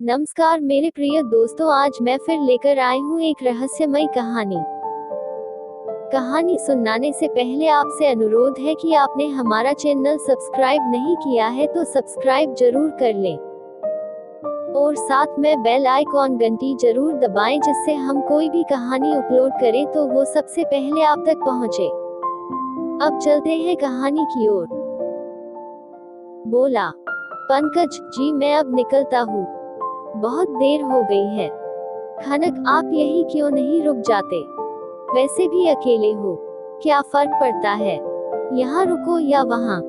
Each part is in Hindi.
नमस्कार मेरे प्रिय दोस्तों, आज मैं फिर लेकर आई हूँ एक रहस्यमयी कहानी। कहानी सुनाने से पहले आपसे अनुरोध है कि आपने हमारा चैनल सब्सक्राइब नहीं किया है तो सब्सक्राइब जरूर कर लें और साथ में बेल आइकॉन घंटी जरूर दबाएं, जिससे हम कोई भी कहानी अपलोड करें तो वो सबसे पहले आप तक पहुँचे। अब चलते हैं कहानी की ओर। बोला, पंकज जी मैं अब निकलता हूँ, बहुत देर हो गई है। खनक, आप यही क्यों नहीं रुक जाते? वैसे भी अकेले हो, क्या फर्क पड़ता है, यहाँ रुको या वहाँ?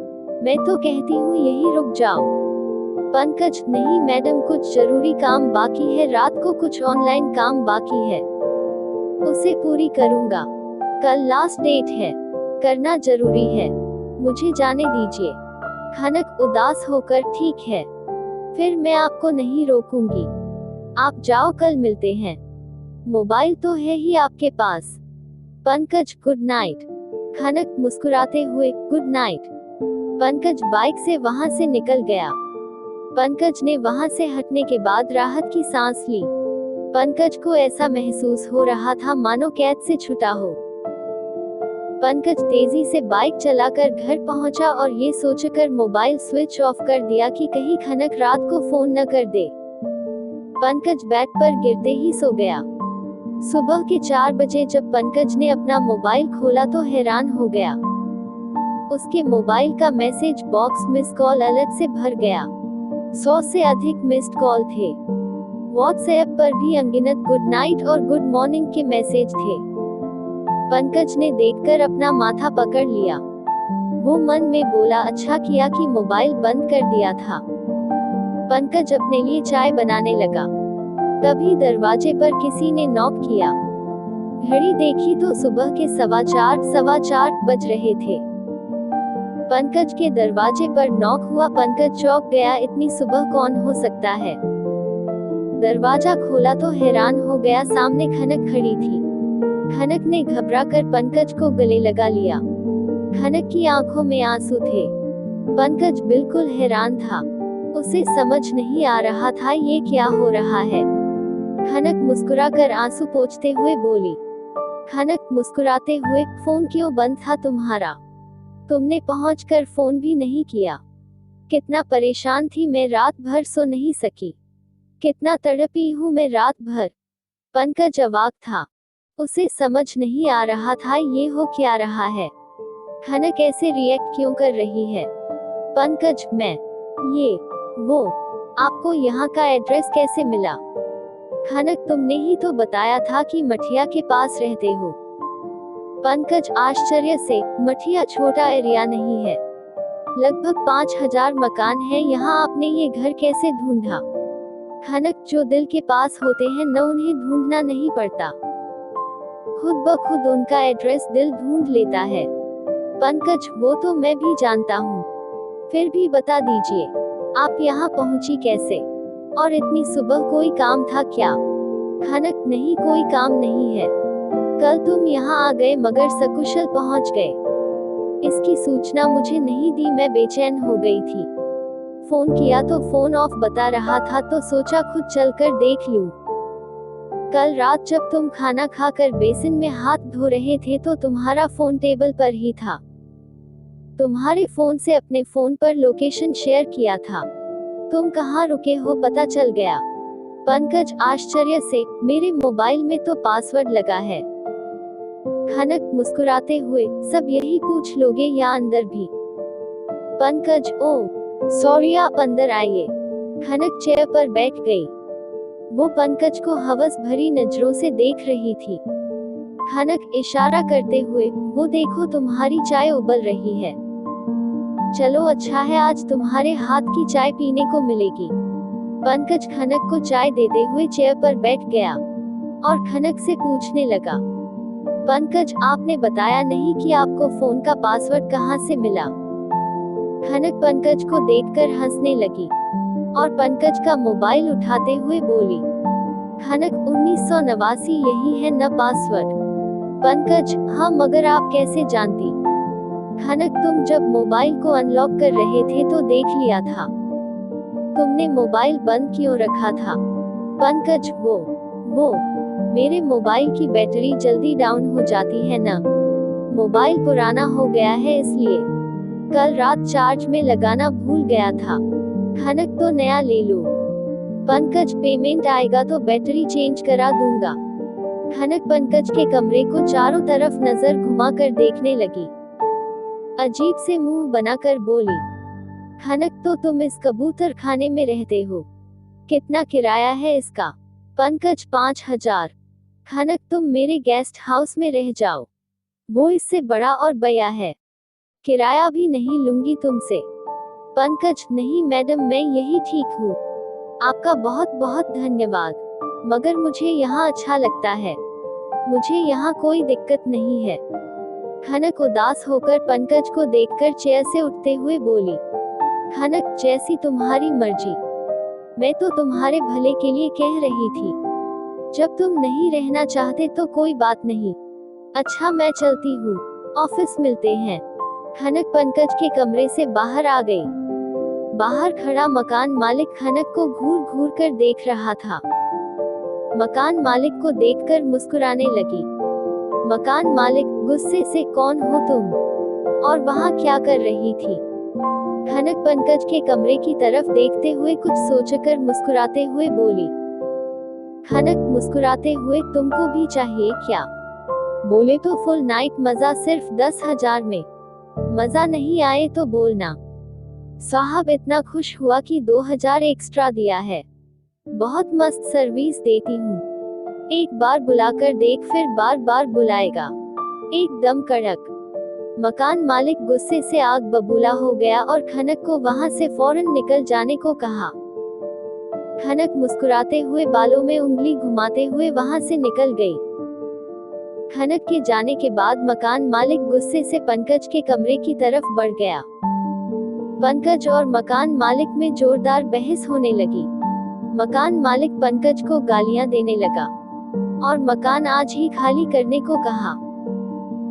मैं तो कहती हूँ यही रुक जाओ। पंकज, नहीं मैडम, कुछ जरूरी काम बाकी है, रात को कुछ ऑनलाइन काम बाकी है, उसे पूरी करूँगा। कल लास्ट डेट है, करना जरूरी है, मुझे जाने दीजिए। खनक उदास होकर, ठीक है, फिर मैं आपको नहीं रोकूंगी, आप जाओ, कल मिलते हैं। मोबाइल तो है ही आपके पास। Pankaj, good night. खनक मुस्कुराते हुए, गुड नाइट। पंकज बाइक से वहां से निकल गया। पंकज ने वहां से हटने के बाद राहत की सांस ली। पंकज को ऐसा महसूस हो रहा था मानो कैद से छूटा हो। पंकज तेजी से बाइक चलाकर घर पहुंचा और ये सोचकर मोबाइल स्विच ऑफ कर दिया कि कहीं खनक रात को फोन न कर दे। पंकज बेड पर गिरते ही सो गया। सुबह के 4 बजे जब पंकज ने अपना मोबाइल खोला तो हैरान हो गया। उसके मोबाइल का message box miss call alert से भर गया। 100 से अधिक मिस्ड कॉल थे। व्हाट्सएप पर भी अनगिनत गुड नाइट और गुड मॉर्निंग के मैसेज थे। पंकज ने देखकर अपना माथा पकड़ लिया। वो मन में बोला, अच्छा किया कि मोबाइल बंद कर दिया था। पंकज अपने लिए चाय बनाने लगा। तभी दरवाजे पर किसी ने नॉक किया। घड़ी देखी तो सुबह के 4:15 बज रहे थे। पंकज के दरवाजे पर नॉक हुआ। पंकज चौंक गया, इतनी सुबह कौन हो सकता है? दरवाजा खोला तो हैरान हो गया, सामने खनक खड़ी थी। खनक ने घबराकर पंकज को गले लगा लिया। खनक की आंखों में आंसू थे। पंकज बिल्कुल हैरान था, उसे समझ नहीं आ रहा था ये क्या हो रहा है। खनक मुस्कुराकर आंसू पोंछते हुए बोली। खनक मुस्कुराते हुए, फोन क्यों बंद था तुम्हारा? तुमने पहुंचकर फोन भी नहीं किया। कितना परेशान थी मैं, रात भर सो नहीं सकी, कितना तड़पी हूँ मैं रात भर। पंकज अवाक था, उसे समझ नहीं आ रहा था ये हो क्या रहा है। खनक ऐसे रिएक्ट क्यों कर रही है? पंकज, मैं, ये, वो, आपको यहाँ का एड्रेस कैसे मिला? खनक, तुमने ही तो बताया था कि मठिया के पास रहते हो। पंकज आश्चर्य से, मठिया छोटा एरिया नहीं है, लगभग 5000 मकान है यहाँ, आपने ये घर कैसे ढूंढा? खनक, जो दिल के पास होते हैं न उन्हें ढूंढना नहीं पड़ता, खुद ब खुद उनका एड्रेस दिल ढूंढ लेता है। पंकज, वो तो मैं भी जानता हूँ, फिर भी बता दीजिए, आप यहाँ पहुँची कैसे? और इतनी सुबह कोई काम था क्या? खनक, नहीं कोई काम नहीं है, कल तुम यहाँ आ गए मगर सकुशल पहुँच गए। इसकी सूचना मुझे नहीं दी, मैं बेचैन हो गई थी। फोन किया तो फोन ऑफ बता रहा था तो सोचा खुद चलकर देख लूं। कल रात जब तुम खाना खाकर बेसिन में हाथ धो रहे थे तो तुम्हारा फोन टेबल पर ही था। तुम्हारे फोन से अपने फोन पर लोकेशन शेयर किया था, तुम कहाँ रुके हो पता चल गया। पंकज आश्चर्य से, मेरे मोबाइल में तो पासवर्ड लगा है। खनक मुस्कुराते हुए, सब यही पूछ लोगे या अंदर भी? पंकज, ओ सॉरी, आप अंदर आइए। खनक चेयर पर बैठ गई। वो पंकज को हवस भरी नजरों से देख रही थी। खनक इशारा करते हुए, वो देखो तुम्हारी चाय उबल रही है, चलो अच्छा है आज तुम्हारे हाथ की चाय पीने को मिलेगी। पंकज खनक को चाय देते हुए चेयर पर बैठ गया और खनक से पूछने लगा, पंकज आपने बताया नहीं कि आपको फोन का पासवर्ड कहाँ से मिला? खनक पंकज को देखकर हंसने लगी और पंकज का मोबाइल उठाते हुए बोली, खनक 1989 यही है न पासवर्ड? पंकज, हाँ मगर आप कैसे जानती? खनक, तुम जब मोबाइल को अनलॉक कर रहे थे तो देख लिया था। तुमने मोबाइल बंद क्यों रखा था? पंकज, वो मेरे मोबाइल की बैटरी जल्दी डाउन हो जाती है ना। मोबाइल पुराना हो गया है इसलिए। कल रात चार्ज में लगाना भूल गया था। खनक, तो नया ले लो। पंकज, पेमेंट आएगा तो बैटरी चेंज करा दूंगा। खनक पंकज के कमरे को चारों तरफ नजर घुमाकर देखने लगी। अजीब से मुंह बनाकर बोली, खनक, तो तुम इस कबूतर खाने में रहते हो? कितना किराया है इसका? पंकज, 5,000। खनक, तुम मेरे गेस्ट हाउस में रह जाओ, वो इससे बड़ा और बया है। किराया भी नहीं लूंगी तुमसे। पंकज, नहीं मैडम, मैं यही ठीक हूँ। आपका बहुत बहुत धन्यवाद, मगर मुझे यहाँ अच्छा लगता है। मुझे यहाँ कोई दिक्कत नहीं है। खनक उदास होकर पंकज को देखकर चेयर से उठते हुए बोली, खनक, जैसी तुम्हारी मर्जी। मैं तो तुम्हारे भले के लिए कह रही थी। जब तुम नहीं रहना चाहते तो कोई बात नहीं। अच्छा, मैं चलती हूँ, ऑफिस मिलते हैं। खनक पंकज के कमरे से बाहर आ गई। बाहर खड़ा मकान मालिक खनक को घूर घूर कर देख रहा था। मकान मालिक को देखकर मुस्कुराने लगी। मकान मालिक, गुस्से से, कौन हो तुम? और वहाँ क्या कर रही थी? खनक पंकज के कमरे की तरफ देखते हुए कुछ सोचकर मुस्कुराते हुए बोली। खनक मुस्कुराते हुए, तुमको भी चाहिए क्या? बोले तो फुल नाइट मजा सिर्फ 10,000 में। मजा नहीं आए तो बोलना। साहब इतना खुश हुआ कि 2,000 एक्स्ट्रा दिया है। बहुत मस्त सर्विस देती हूँ। एक बार बुलाकर देख, फिर बार बार बुलाएगा। एकदम कड़क। मकान मालिक गुस्से से आग बबूला हो गया और खनक को वहां से फौरन निकल जाने को कहा। खनक मुस्कुराते हुए बालों में उंगली घुमाते हुए वहां से निकल गई। खनक के जाने के बाद मकान मालिक गुस्से से पंकज के कमरे की तरफ बढ़ गया। पंकज और मकान मालिक में जोरदार बहस होने लगी। मकान मालिक पंकज को गालियां देने लगा और मकान आज ही खाली करने को कहा।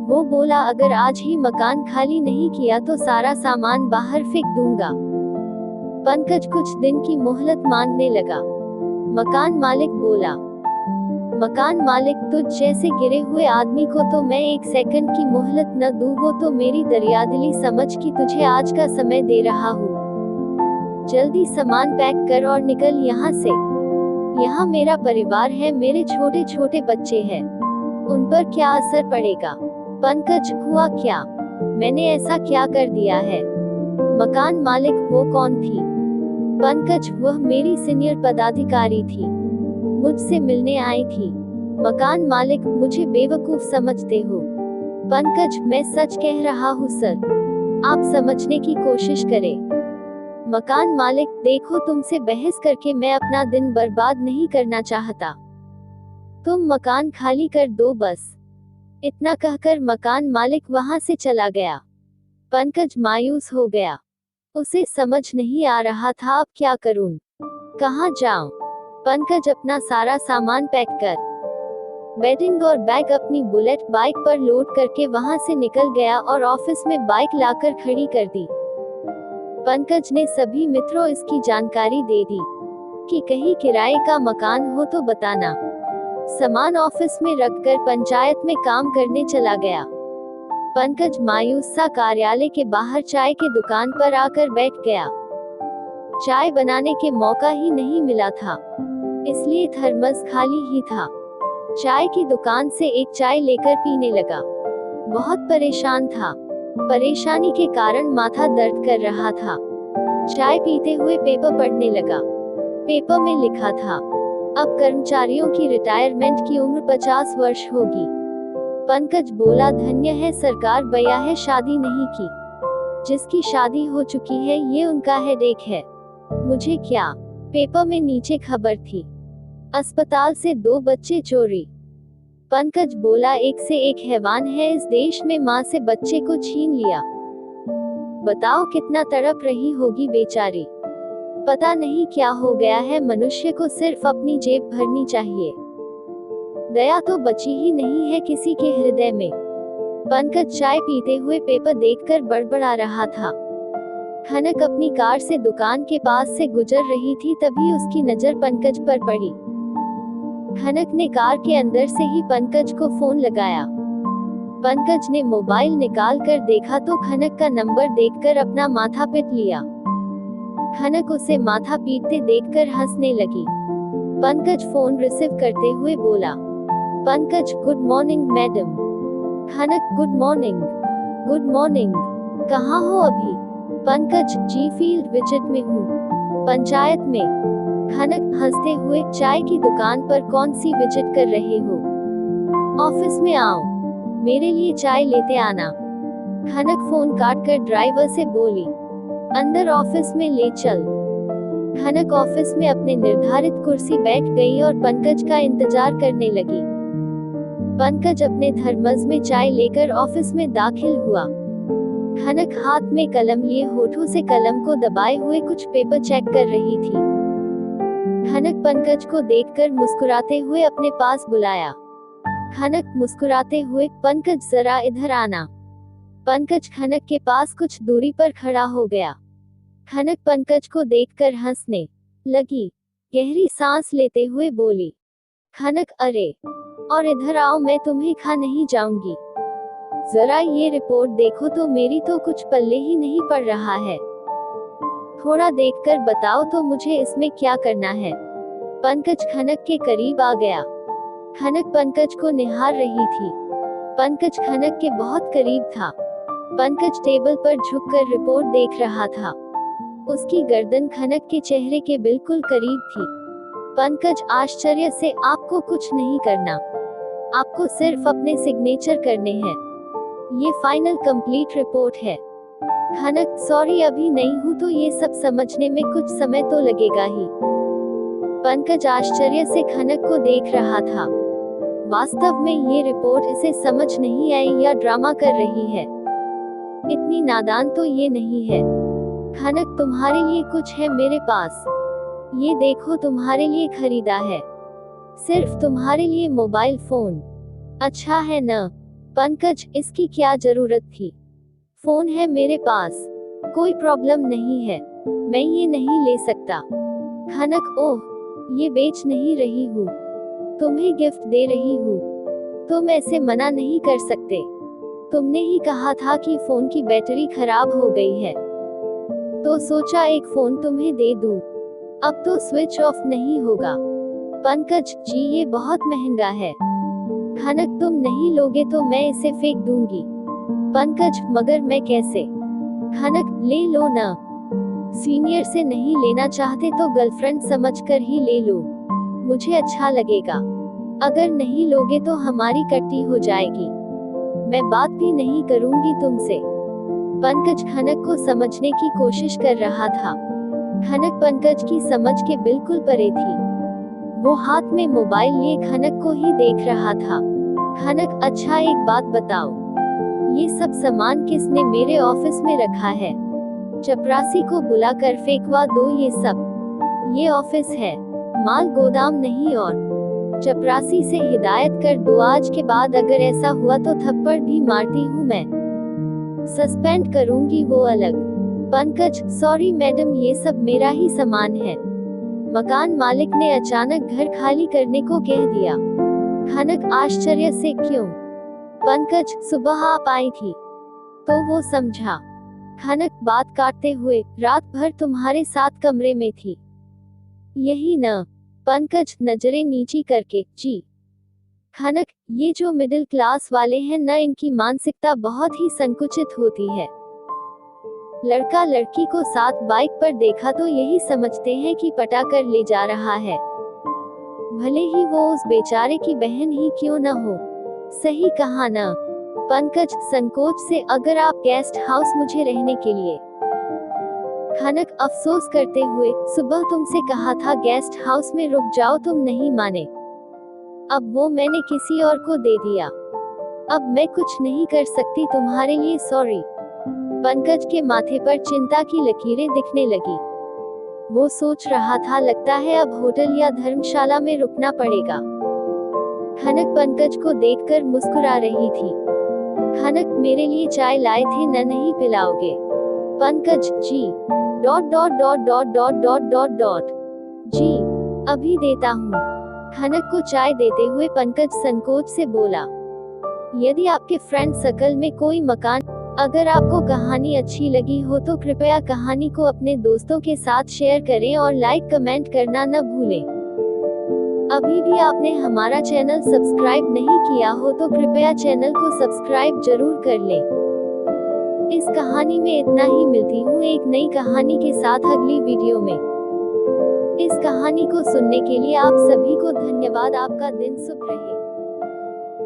वो बोला, अगर आज ही मकान खाली नहीं किया तो सारा सामान बाहर फेंक दूंगा। पंकज कुछ दिन की मोहलत मांगने लगा। मकान मालिक बोला, मकान मालिक, तुझ जैसे गिरे हुए आदमी को तो मैं 1 सेकंड की मोहलत न दूं। वो तो मेरी दरियादिली समझ कि तुझे आज का समय दे रहा हूँ। जल्दी सामान पैक कर और निकल यहाँ से। यहाँ मेरा परिवार है, मेरे छोटे छोटे बच्चे हैं, उन पर क्या असर पड़ेगा? पंकज, हुआ क्या? मैंने ऐसा क्या कर दिया है? मकान मालिक, वो कौन थी? पंकज, वह मेरी सीनियर पदाधिकारी थी, मुझसे मिलने आई थी। मकान मालिक, मुझे बेवकूफ समझते हो? पंकज, मैं सच कह रहा हूँ सर, आप समझने की कोशिश करें। मकान मालिक, देखो, तुमसे बहस करके मैं अपना दिन बर्बाद नहीं करना चाहता। तुम मकान खाली कर दो बस। इतना कहकर मकान मालिक वहां से चला गया। पंकज मायूस हो गया। उसे समझ नहीं आ रहा था अब क्या करूं, कहां जाऊं। पंकज अपना सारा सामान पैक कर, बेडिंग और बैग अपनी बुलेट बाइक पर लोड करके वहां से निकल गया और ऑफिस में बाइक लाकर खड़ी कर दी। पंकज ने सभी मित्रों इसकी जानकारी दे दी कि कहीं किराए का मकान हो तो बताना। सामान ऑफिस में रखकर पंचायत में काम करने चला गया। पंकज मायूस सा कार्यालय के बाहर चाय के दुकान पर आकर बैठ गया। चाय बनाने के मौका ही नहीं मिला था, इसलिए थर्मस खाली ही था। चाय की दुकान से एक चाय लेकर पीने लगा। बहुत परेशान था, परेशानी के कारण माथा दर्द कर रहा था। चाय पीते हुए पेपर पढ़ने लगा। पेपर में लिखा था, अब कर्मचारियों की रिटायरमेंट की उम्र 50 वर्ष होगी। पंकज बोला, धन्य है सरकार, बया है शादी नहीं की। जिसकी शादी हो चुकी है ये उनका हेडेक है, मुझे क्या। पेपर में नीचे खबर थी, अस्पताल से 2 बच्चे चोरी। पंकज बोला, एक से एक हैवान है इस देश में, माँ से बच्चे को छीन लिया। बताओ कितना तड़प रही होगी बेचारी। पता नहीं क्या हो गया है, मनुष्य को सिर्फ अपनी जेब भरनी चाहिए, दया तो बची ही नहीं है किसी के हृदय में। पंकज चाय पीते हुए पेपर देखकर बड़बड़ा रहा था। खनक अपनी कार से दुकान के पास से गुजर रही थी, तभी उसकी नजर पंकज पर पड़ी। खनक ने कार के अंदर से ही पंकज को फोन लगाया। पंकज ने मोबाइल निकाल कर देखा तो खनक का नंबर देखकर अपना माथा पीट लिया। खनक उसे माथा पीटते देखकर हंसने लगी। पंकज फोन रिसीव करते हुए बोला, Pankaj good morning madam. Khanak good morning. Good morning, कहाँ हो अभी? पंकज जी फील्ड विजिट में हूँ, पंचायत में। खनक हंसते हुए, चाय की दुकान पर कौन सी विजिट कर रहे हो? ऑफिस में आओ, मेरे लिए चाय लेते आना। खनक फोन काटकर ड्राइवर से बोली, अंदर ऑफिस में ले चल। खनक ऑफिस में अपने निर्धारित कुर्सी बैठ गई और पंकज का इंतजार करने लगी। पंकज अपने थर्मस में चाय लेकर ऑफिस में दाखिल हुआ। खनक हाथ में कलम लिए होठों से कलम को दबाए हुए कुछ पेपर चेक कर रही थी। खनक पंकज को देखकर मुस्कुराते हुए अपने पास बुलाया। खनक मुस्कुराते हुए, पंकज जरा इधर आना। पंकज खनक के पास कुछ दूरी पर खड़ा हो गया। खनक पंकज को देखकर हंसने लगी। गहरी सांस लेते हुए बोली, खनक अरे, और इधर आओ, मैं तुम्हें खा नहीं जाऊंगी। जरा ये रिपोर्ट देखो तो, मेरी तो कुछ पल्ले ही नहीं पड़ रहा है। थोड़ा देखकर बताओ तो मुझे इसमें क्या करना है। पंकज खनक के करीब आ गया। खनक पंकज को निहार रही थी। पंकज खनक के बहुत करीब था। पंकज टेबल पर झुककर रिपोर्ट देख रहा था। उसकी गर्दन खनक के चेहरे के बिल्कुल करीब थी। पंकज आश्चर्य से, आपको कुछ नहीं करना, आपको सिर्फ अपने सिग्नेचर करने हैं। ये फाइनल कंप्लीट रिपोर्ट है। खनक, सॉरी अभी नहीं हूँ, तो ये सब समझने में कुछ समय तो लगेगा ही। पंकज आश्चर्य से खनक को देख रहा था। वास्तव में ये रिपोर्ट इसे समझ नहीं आई या ड्रामा कर रही है। इतनी नादान तो ये नहीं है। खनक, तुम्हारे लिए कुछ है मेरे पास, ये देखो, तुम्हारे लिए खरीदा है, सिर्फ तुम्हारे लिए मोबाइल फोन। अच्छा है न? पंकज, इसकी क्या जरूरत थी? फोन है मेरे पास, कोई प्रॉब्लम नहीं है, मैं ये नहीं ले सकता। खनक, ओह, ये बेच नहीं रही हूँ, तुम्हें गिफ्ट दे रही हूँ, तुम ऐसे मना नहीं कर सकते। तुमने ही कहा था कि फोन की बैटरी खराब हो गई है, तो सोचा एक फोन तुम्हें दे दूं। अब तो स्विच ऑफ नहीं होगा। पंकज जी, ये बहुत महंगा है। खनक, तुम नहीं लोगे तो मैं इसे फेंक दूंगी। पंकज, मगर मैं कैसे? खनक, ले लो ना, सीनियर से नहीं लेना चाहते तो गर्लफ्रेंड समझकर ही ले लो, मुझे अच्छा लगेगा। अगर नहीं लोगे तो हमारी कट्टी हो जाएगी, मैं बात भी नहीं करूंगी तुमसे। पंकज खनक को समझने की कोशिश कर रहा था। खनक पंकज की समझ के बिल्कुल परे थी। वो हाथ में मोबाइल लिए खनक को ही देख रहा था। खनक, अच्छा एक बात बताओ, ये सब सामान किसने मेरे ऑफिस में रखा है? चपरासी को बुलाकर फेंकवा दो ये सब। ये ऑफिस है, माल गोदाम नहीं। और चपरासी से हिदायत कर दो, आज के बाद अगर ऐसा हुआ तो थप्पड़ भी मारती हूँ मैं, सस्पेंड करूंगी वो अलग। पंकज, सॉरी मैडम, ये सब मेरा ही सामान है। मकान मालिक ने अचानक घर खाली करने को कह दिया। खनक आश्चर्य से, क्यों? पंकज, सुबह आप आई थी तो वो समझा। खनक बात काटते हुए, रात भर तुम्हारे साथ कमरे में थी, यही न? पंकज नजरें नीची करके, जी। खनक, ये जो मिडिल क्लास वाले हैं न, इनकी मानसिकता बहुत ही संकुचित होती है। लड़का लड़की को साथ बाइक पर देखा तो यही समझते हैं कि पटा कर ले जा रहा है, भले ही वो उस बेचारे की बहन ही क्यों न हो। सही कहा न? पंकज संकोच से, अगर आप गेस्ट हाउस मुझे रहने के लिए। खनक अफसोस करते हुए, सुबह तुमसे कहा था गेस्ट हाउस में रुक जाओ, तुम नहीं माने, अब वो मैंने किसी और को दे दिया, अब मैं कुछ नहीं कर सकती तुम्हारे लिए, सॉरी। पंकज के माथे पर चिंता की लकीरें दिखने लगी। वो सोच रहा था, लगता है अब होटल या धर्मशाला में रुकना पड़ेगा। खनक पंकज को देखकर मुस्कुरा रही थी। खनक, मेरे लिए चाय लाए थे न, नहीं पिलाओगे? Pankaj ji dot dot dot dot dot dot dot dot जी अभी देता हूँ। खनक को चाय देते हुए पंकज संकोच से बोला। यदि आपके फ्रेंड सर्कल में कोई मकान, अगर आपको कहानी अच्छी लगी हो तो कृपया कहानी को अपने दोस्तों के साथ शेयर करें और लाइक कमेंट करना न भूलें। अभी भी आपने हमारा चैनल सब्सक्राइब नहीं किया हो तो कृपया चैनल को सब्सक्राइब जरूर कर लें। इस कहानी में इतना ही। मिलती हूँ एक नई कहानी के साथ अगली वीडियो में। इस कहानी को सुनने के लिए आप सभी को धन्यवाद। आपका दिन शुभ रहे।